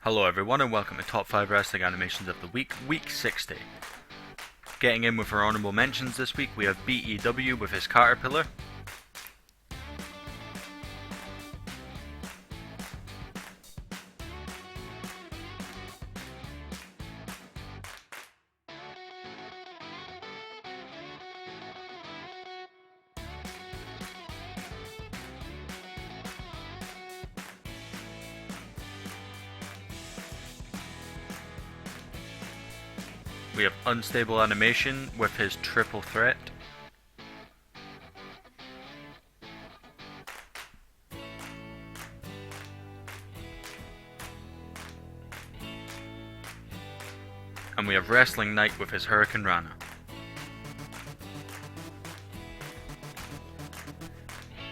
Hello everyone and welcome to Top 5 Wrestling Animations of the Week, Week 60. Getting in with our honourable mentions this week, we have BEW with his Caterpillar. We have Unstable Animation with his Triple Threat. And we have WrestlingKnight with his Hurricane Rana.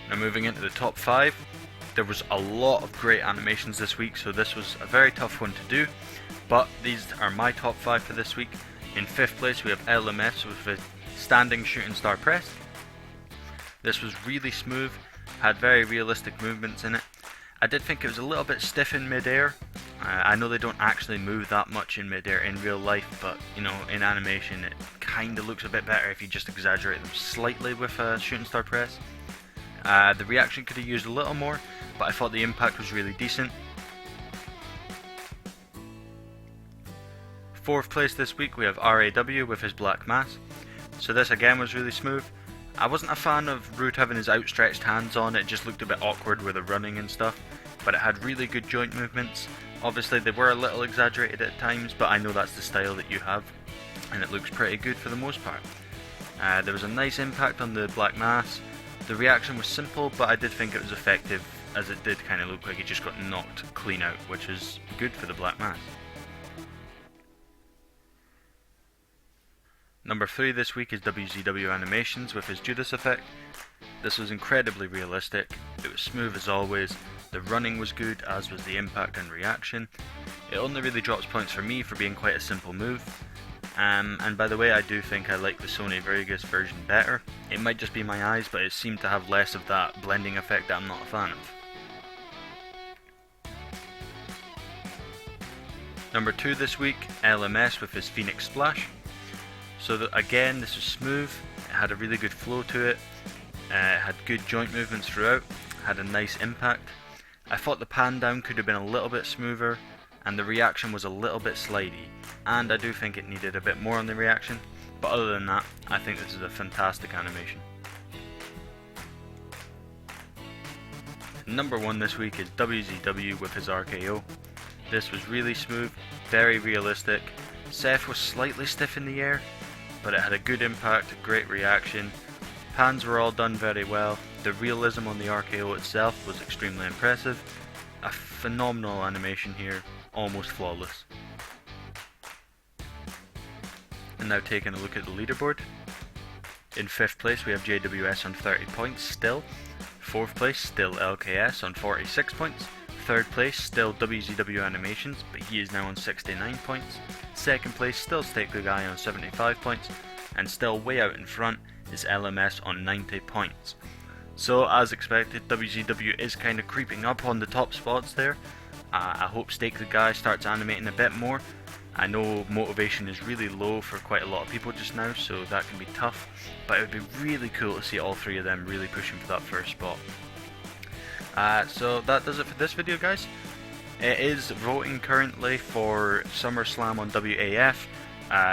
Now moving into the top 5, there was a lot of great animations this week, so this was a very tough one to do, but these are my top 5 for this week. In 5th place we have LMS with the Standing Shooting Star Press. This was really smooth, had very realistic movements in it. I did think it was a little bit stiff in mid-air. I know they don't actually move that much in mid-air in real life, but you know, in animation it kinda looks a bit better if you just exaggerate them slightly with a Shooting Star Press. The reaction could have used a little more, but I thought the impact was really decent. 4th place this week we have ARW with his Black Mass. So this again was really smooth. I wasn't a fan of Root having his outstretched hands on, it just looked a bit awkward with the running and stuff, but it had really good joint movements. Obviously they were a little exaggerated at times, but I know that's the style that you have, and it looks pretty good for the most part. There was a nice impact on the Black Mass. The reaction was simple, but I did think it was effective, as it did kind of look like it just got knocked clean out, which is good for the Black Mass. Number 3 this week is WZW Animations with his Judas effect. This was incredibly realistic, it was smooth as always, the running was good as was the impact and reaction. It only really drops points for me for being quite a simple move. And by the way, I do think I like the Sony Vegas version better. It might just be my eyes, but it seemed to have less of that blending effect that I'm not a fan of. Number 2 this week, LMS with his Phoenix Splash. So again, this was smooth, it had a really good flow to it, it had good joint movements throughout, had a nice impact. I thought the pan down could have been a little bit smoother, and the reaction was a little bit slidey, and I do think it needed a bit more on the reaction, but other than that, I think this is a fantastic animation. Number 1 this week is WZW with his RKO. This was really smooth, very realistic. Seth was slightly stiff in the air, but it had a good impact, a great reaction. Pans were all done very well. The realism on the RKO itself was extremely impressive. A phenomenal animation here, almost flawless. And now taking a look at the leaderboard. In 5th place we have JWS on 30 points still. 4th place still LKS on 46 points. 3rd place still WZW Animations, but he is now on 69 points. 2nd place still SteakTheGuy on 75 points, and still way out in front is LMS on 90 points. So as expected, WZW is kind of creeping up on the top spots there. I hope SteakTheGuy starts animating a bit more. I know motivation is really low for quite a lot of people just now, so that can be tough, but it would be really cool to see all 3 of them really pushing for that first spot. So that does it for this video, guys. It is voting currently for SummerSlam on WAF.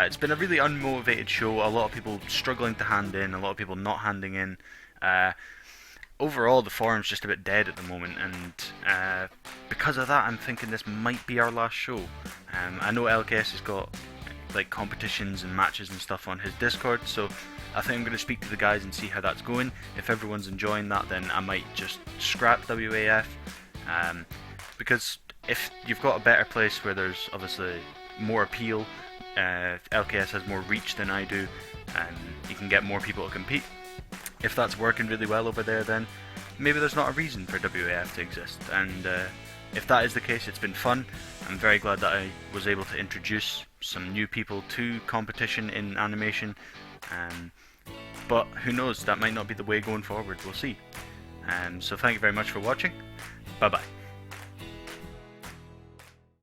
It's been a really unmotivated show, a lot of people struggling to hand in, a lot of people not handing in. Overall the forum's just a bit dead at the moment, and because of that I'm thinking this might be our last show. I know LKS has got like competitions and matches and stuff on his Discord, so I think I'm going to speak to the guys and see how that's going. If everyone's enjoying that, then I might just scrap WAF, because if you've got a better place where there's obviously more appeal, LKS has more reach than I do, and you can get more people to compete. If that's working really well over there, then maybe there's not a reason for WAF to exist, and if that is the case, it's been fun. I'm very glad that I was able to introduce some new people to competition in animation, but who knows, that might not be the way going forward, we'll see. So thank you very much for watching, bye bye.